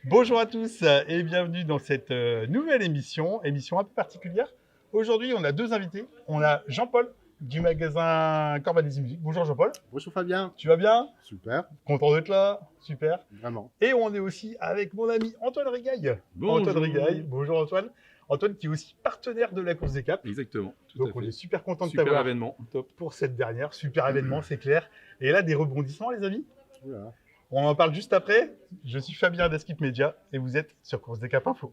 Bonjour à tous et bienvenue dans cette nouvelle émission un peu particulière. Aujourd'hui, on a deux invités. On a Jean-Paul du magasin Corbalis Musique. Bonjour Jean-Paul. Bonjour Fabien. Tu vas bien? Super, Content d'être là? Super. vraiment. Et on est aussi avec mon ami Antoine Rigaille. Bonjour. Antoine Rigaille. Bonjour Antoine. Antoine qui est aussi partenaire de la course des Caps. Exactement. Tout Donc à on fait. est super content de Super t'avoir événement. Top. pour cette dernière. Super événement, c'est clair. Et là, des rebondissements les amis. Oula. On en parle juste après. Je suis Fabien d'Askip Media et vous êtes sur Course des Caps Info.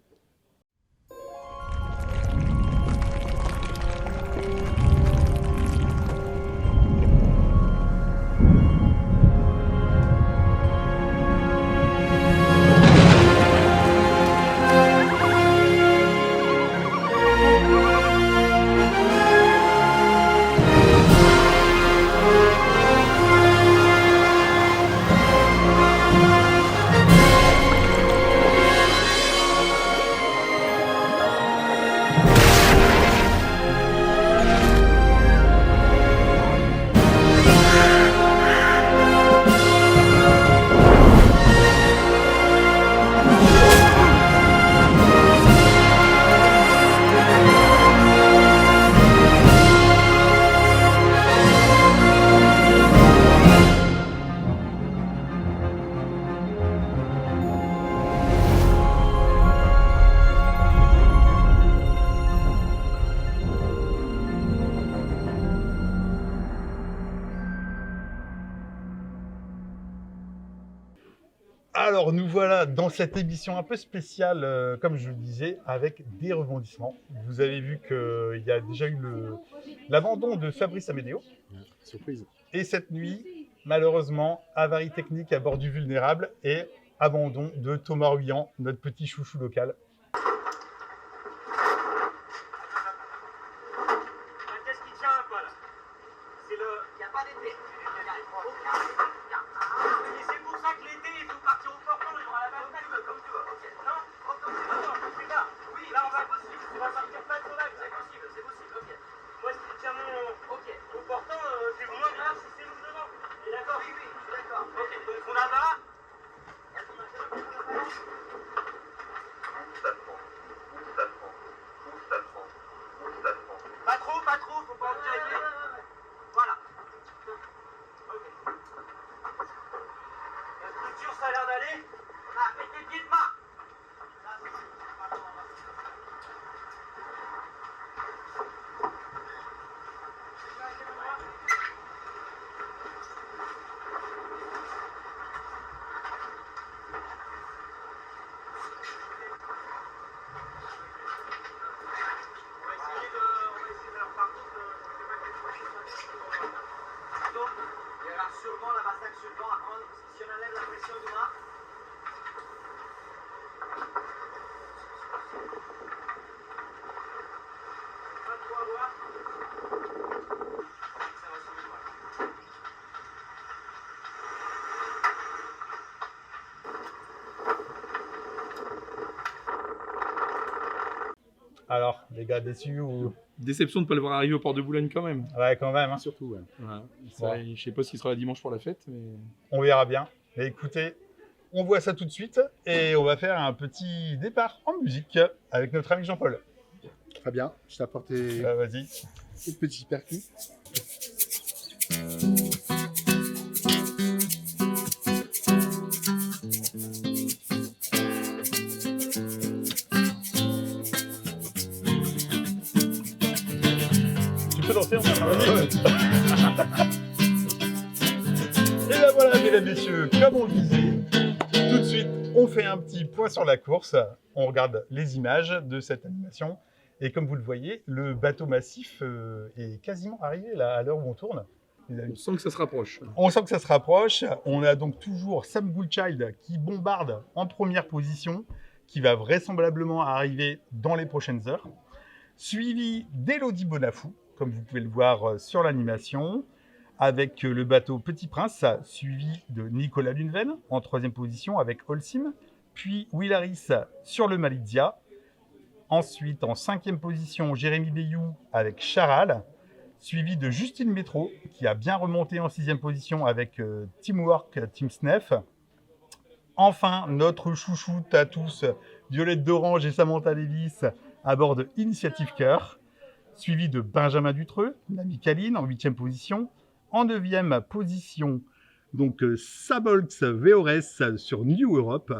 Alors nous voilà dans cette émission un peu spéciale, comme je le disais, avec des rebondissements. Vous avez vu qu'il y a déjà eu l'abandon de Fabrice Amédéo. Surprise. Et cette nuit, malheureusement, avarie technique à bord du Vulnérable et abandon de Thomas Ruyant, notre petit chouchou local. Qu'est-ce qui tient un peu là? C'est le. Il n'y a pas d'été. Mais c'est pour ça que l'été, il faut partir au portant, il y aura la même taille, comme tu veux. Ok. Non? Comme tu veux. Non, je fais là. Oui, là on va possible. Tu vas partir pas trop là. C'est possible, ok. Moi, ce qui tient au portant, c'est moins grave si c'est nous devant. T'es d'accord? Oui, je suis d'accord. Ok, donc on abat. Pas trop, faut pas obtirer. Voilà. Ok. La structure, ça a l'air d'aller. Ah, mets tes pieds de main. On va essayer de leur par contre, donc, il y aura sûrement la masse actuellement à prendre, parce que si on enlève la pression du mât, pas trop avoir. Ça va sauver, voilà. Alors, les gars, déçus ou... Déception de ne pas le voir arriver au port de Boulogne quand même. Ouais, quand même, hein. Surtout, ouais. Voilà. Ça, Ouais. je sais pas s'il sera là dimanche pour la fête, mais On verra bien. Mais écoutez, on voit ça tout de suite et on va faire un petit départ en musique avec notre ami Jean-Paul. Fabien, je t'ai apporté Vas-y. une petite percu. Tu peux danser, vas-y. Et bien voilà, mesdames, messieurs, comme on le disait, tout de suite, on fait un petit point sur la course. On regarde les images de cette animation. Et comme vous le voyez, le bateau massif est quasiment arrivé là, à l'heure où on tourne. Les amis. on sent que ça se rapproche. On sent que ça se rapproche. On a donc toujours Sam Goodchild qui bombarde en première position, qui va vraisemblablement arriver dans les prochaines heures. Suivi d'Elodie Bonafou, comme vous pouvez le voir sur l'animation, avec le bateau Petit Prince, suivi de Nicolas Luneven en troisième position avec Holcim, puis Will Harris sur le Malizia. Ensuite, en cinquième position, Jérémy Bayou avec Charal, suivi de Justine Métro, qui a bien remonté en sixième position avec Teamwork Team Snef. Enfin, notre chouchoute à tous, Violette d'Orange et Samantha Lévis à bord de Initiative Cœur, suivi de Benjamin Dutreux, l'ami Caline en 8e position. En 9e position, donc Sabolx VORS sur New Europe.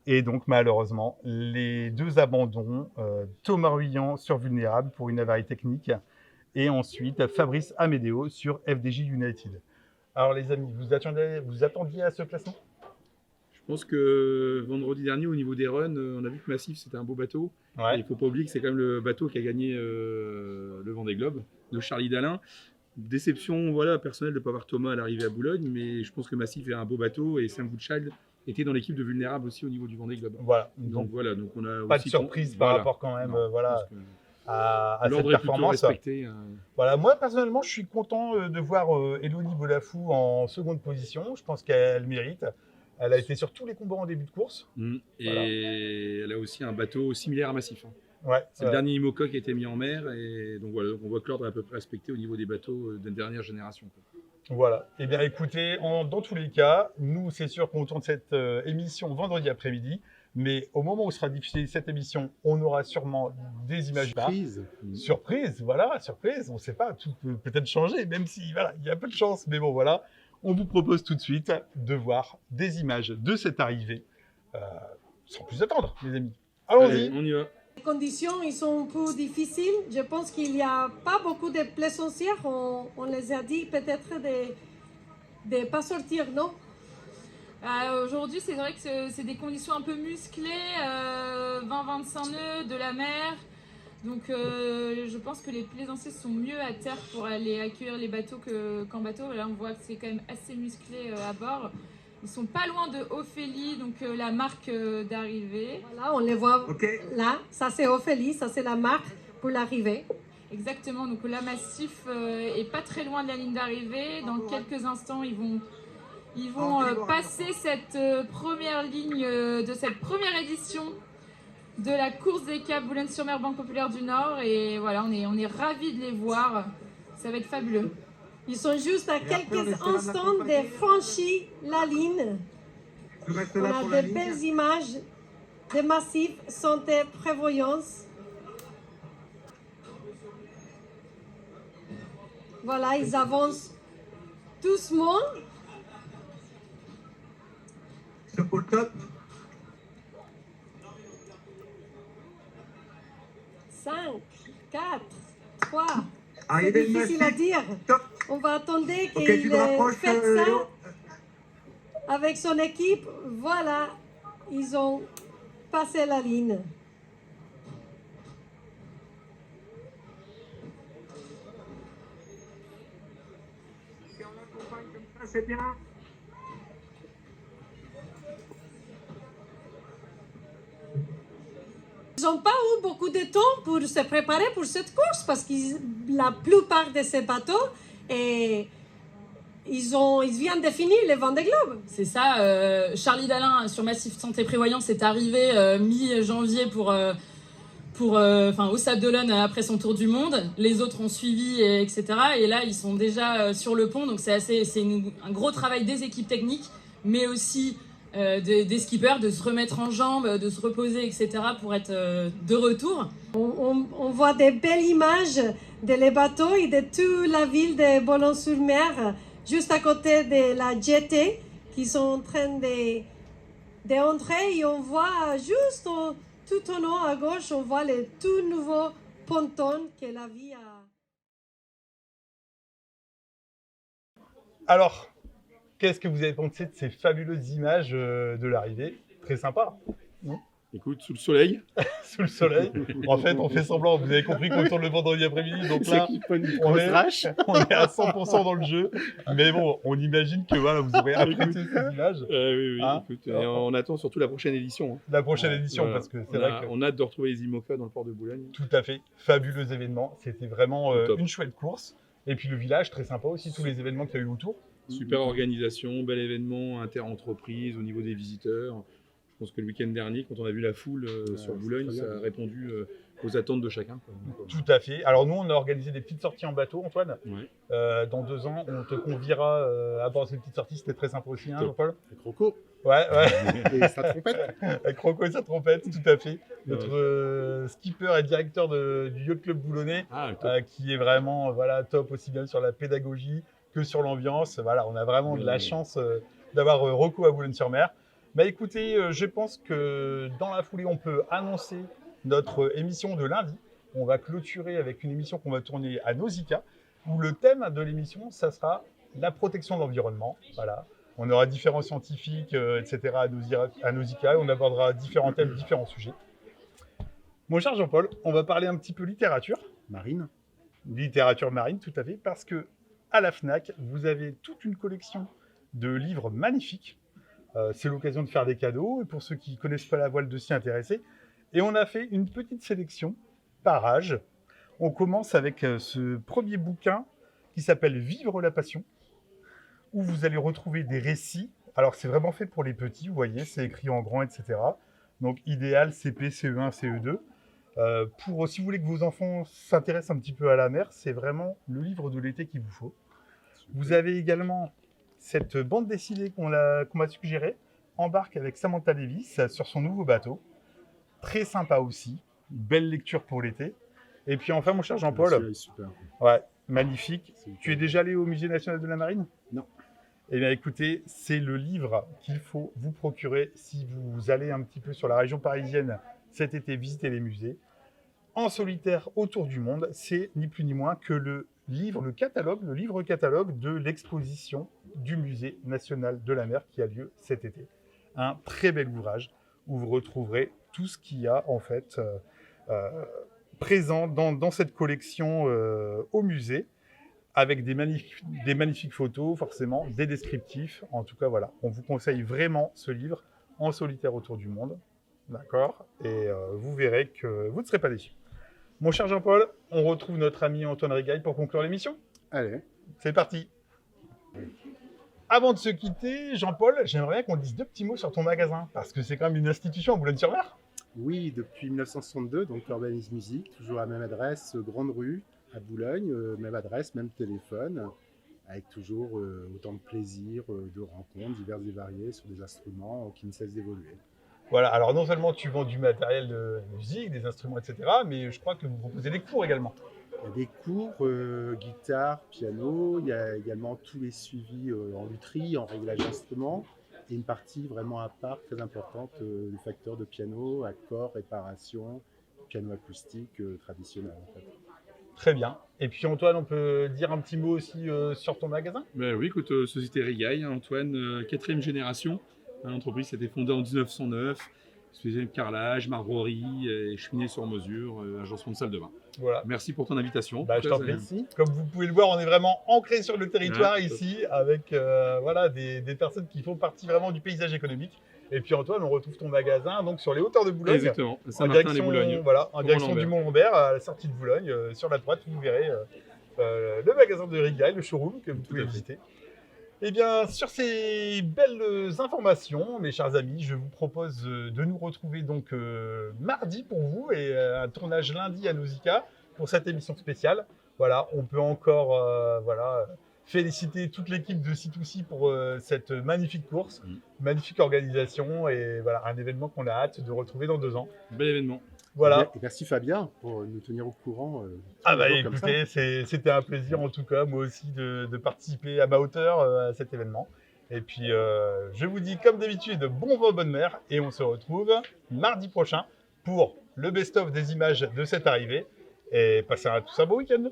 Et donc malheureusement, les 2 abandons, Thomas Ruyant sur Vulnérable pour une avarie technique et ensuite Fabrice Amédéo sur FDJ United. Alors les amis, vous attendiez à ce classement? Je pense que vendredi dernier, au niveau des runs, on a vu que Massif, c'était un beau bateau. Et il ne faut pas oublier que c'est quand même le bateau qui a gagné le Vendée Globe, de Charlie Dalin. Déception voilà, personnelle de ne pas avoir Thomas à l'arrivée à Boulogne, mais je pense que Massif est un beau bateau et Sam Goodchild était dans l'équipe de Vulnérable aussi au niveau du Vendée Globe. Voilà. Donc voilà, donc on a pas aussi de surprise par rapport quand même à cette l'ordre est plutôt performance. respecté. Voilà, moi personnellement, je suis content de voir Elodie Bolafou en seconde position. Je pense qu'elle mérite. Elle a été sur tous les combats en début de course. Et Voilà. elle a aussi un bateau similaire à Massif. Ouais, C'est le dernier IMOCA qui a été mis en mer. Et donc voilà, donc on voit que l'ordre est à peu près respecté au niveau des bateaux de dernière génération. Voilà. Eh bien, écoutez, dans tous les cas, nous, c'est sûr qu'on tourne cette émission vendredi après-midi. Mais au moment où sera diffusée cette émission, on aura sûrement des images. Surprise. Surprise, voilà, surprise. On ne sait pas, tout peut peut-être changer, même si, voilà, il y a peu de chance. Mais bon, voilà. On vous propose tout de suite de voir des images de cette arrivée, sans plus attendre, les amis. Allons-y. Allez, on y va. Les conditions ils sont un peu difficiles. Je pense qu'il n'y a pas beaucoup de plaisancières. On les a dit peut-être de ne pas sortir, non? Aujourd'hui, c'est vrai que c'est des conditions un peu musclées, 20-25 nœuds, de la mer. Donc je pense que les plaisanciers sont mieux à terre pour aller accueillir les bateaux qu'en bateau. Là, on voit que c'est quand même assez musclé à bord. Ils sont pas loin de Ophélie, donc la marque d'arrivée. Voilà, on les voit là. Ça, c'est Ophélie, ça, c'est la marque pour l'arrivée. Exactement, donc là, Massif est pas très loin de la ligne d'arrivée. Dans quelques instants, ils vont passer cette première ligne de cette première édition de la course des Caps Boulogne-sur-Mer Banque Populaire du Nord. Et voilà, on est ravis de les voir. Ça va être fabuleux. Ils sont juste à quelques instants de franchir la ligne. On a de belles images de Massif, santé, prévoyance. Voilà, ils avancent doucement. Pour le top. 5, 4, 3. C'est Arrivée de difficile à Massif. dire. Top. On va attendre Ok, qu'il tu te rapproches, fasse ça Léo. avec son équipe. Voilà, ils ont passé la ligne. Si on l'accompagne comme ça, c'est bien. Ils n'ont pas eu beaucoup de temps pour se préparer pour cette course parce que la plupart de ces bateaux, ils viennent de finir le Vendée Globe. C'est ça, Charlie Dalin sur Massif Santé Prévoyance est arrivé mi-janvier au Sable d'Olonne après son tour du monde. Les autres ont suivi, etc. Et là, ils sont déjà sur le pont. Donc, c'est un gros travail des équipes techniques, mais aussi des skippers, de se remettre en jambes, de se reposer, etc. pour être de retour. On voit des belles images de les bateaux et de toute la ville de Boulogne-sur-Mer, juste à côté de la jetée, qui sont en train d'entrer. Et on voit juste tout en haut à gauche, on voit les tout nouveaux pontons que la vie a. Alors, qu'est-ce que vous avez pensé de ces fabuleuses images de l'arrivée? Très sympa. Écoute, sous le soleil. Sous le soleil. En fait, on fait semblant. Vous avez compris qu'on tourne le vendredi après-midi. Donc là, on est à 100% dans le jeu. Mais bon, on imagine que voilà, vous aurez apprécié ces images. Oui, Hein écoute, et on attend surtout la prochaine édition. La prochaine édition, Voilà. parce que c'est vrai que On a hâte de retrouver les IMOCA dans le port de Boulogne. tout à fait fabuleux événement. C'était vraiment Top. une chouette course. Et puis le village, très sympa aussi, tous les événements qu'il y a eu autour. Super organisation, bel événement, inter-entreprise au niveau des visiteurs. Je pense que le week-end dernier, quand on a vu la foule sur Boulogne, très ça bien. a répondu aux attentes de chacun. Quoi. Donc, Tout à fait. Alors nous, on a organisé des petites sorties en bateau, Antoine. ouais. Dans 2 ans, on te conviera à bord de ces petites sorties. C'était très sympa aussi, hein, Top. Jean-Paul? Les crocos. Ouais, ouais. Et sa trompette. Avec Rocco et sa trompette, tout à fait. Notre skipper et directeur du Yacht Club Boulonnais, Ah, top. qui est vraiment top aussi bien sur la pédagogie que sur l'ambiance. Voilà, on a vraiment de la Oui. chance d'avoir Rocco à Boulogne-sur-Mer. Bah écoutez, je pense que dans la foulée, on peut annoncer notre émission de lundi. On va clôturer avec une émission qu'on va tourner à Nausicaa, où le thème de l'émission, ça sera la protection de l'environnement. Voilà. On aura différents scientifiques, etc. à Nausicaa, et on abordera différents thèmes, différents sujets. Mon cher Jean-Paul, on va parler un petit peu littérature. Marine. Littérature marine, tout à fait, parce que à la FNAC, vous avez toute une collection de livres magnifiques. C'est l'occasion de faire des cadeaux, et pour ceux qui ne connaissent pas la voile, de s'y intéresser. Et on a fait une petite sélection par âge. On commence avec ce premier bouquin qui s'appelle « Vivre la passion », où vous allez retrouver des récits. Alors, c'est vraiment fait pour les petits, vous voyez, c'est écrit en grand, etc. Donc, idéal CP, CE1, CE2. Si vous voulez que vos enfants s'intéressent un petit peu à la mer, c'est vraiment le livre de l'été qu'il vous faut. Vous avez également cette bande dessinée qu'on m'a suggérée, Embarque avec Samantha Davis sur son nouveau bateau. Très sympa aussi, belle lecture pour l'été. Et puis enfin, mon cher Jean-Paul, Celui-là est super. ouais, magnifique. C'est Tu es déjà allé au Musée national de la marine? Non. Eh bien écoutez, c'est le livre qu'il faut vous procurer si vous allez un petit peu sur la région parisienne cet été visiter les musées. En solitaire autour du monde, c'est ni plus ni moins que le livre catalogue de l'exposition du Musée national de la mer qui a lieu cet été. Un très bel ouvrage où vous retrouverez tout ce qu'il y a en fait présent dans cette collection au musée, avec des magnifiques photos, forcément, des descriptifs. En tout cas, voilà, on vous conseille vraiment ce livre, En solitaire autour du monde. D'accord? Et vous verrez que vous ne serez pas déçus. Mon cher Jean-Paul, on retrouve notre ami Antoine Rigaille pour conclure l'émission. Allez. C'est parti. Avant de se quitter, Jean-Paul, j'aimerais bien qu'on dise deux petits mots sur ton magasin, parce que c'est quand même une institution à Boulogne-sur-Mer. Oui, depuis 1962, donc l'Urbanisme Musique, toujours à la même adresse, Grande Rue, à Boulogne, même adresse, même téléphone, avec toujours autant de plaisir, de rencontres diverses et variées sur des instruments qui ne cessent d'évoluer. Voilà, alors non seulement tu vends du matériel de musique, des instruments, etc., mais je crois que vous proposez des cours également. Il y a des cours, guitare, piano, il y a également tous les suivis en lutherie, en réglage d'instruments, et une partie vraiment à part, très importante, du facteur de piano, accords, réparation, piano acoustique traditionnel en fait. Très bien. Et puis Antoine, on peut dire un petit mot aussi sur ton magasin? Ben oui, écoute, Société Rigaille, Antoine, 4e génération. L'entreprise a été fondée en 1909. Spécialisé carrelage, marbrerie, et cheminée sur mesure, agencement de salle de bain. Voilà. Merci pour ton invitation. Bah, je t'en prie. Merci. Comme vous pouvez le voir, on est vraiment ancré sur le territoire Ouais, ici, avec voilà, des personnes qui font partie vraiment du paysage économique. Et puis Antoine, on retrouve ton magasin donc sur les hauteurs de Boulogne. Exactement, En Saint-Martin-les-Boulognes. voilà, en Au direction Mont-Lambert. du Mont-Lambert, à la sortie de Boulogne, sur la droite, vous verrez le magasin de Rigaille, le showroom que vous pouvez à fait. visiter. Eh bien, sur ces belles informations, mes chers amis, je vous propose de nous retrouver donc mardi pour vous et un tournage lundi à Nausicaa pour cette émission spéciale. Voilà, on peut encore féliciter toute l'équipe de C2C pour cette magnifique course, magnifique organisation et voilà, un événement qu'on a hâte de retrouver dans 2 ans. Bel événement. Voilà. Et merci Fabien pour nous tenir au courant. Ah bah toujours comme ça. écoutez, c'était un plaisir en tout cas, moi aussi, de participer à ma hauteur à cet événement. Et puis, je vous dis comme d'habitude, bon vent, bonne mer, et on se retrouve mardi prochain pour le best-of des images de cette arrivée. Et passez tous un beau week-end.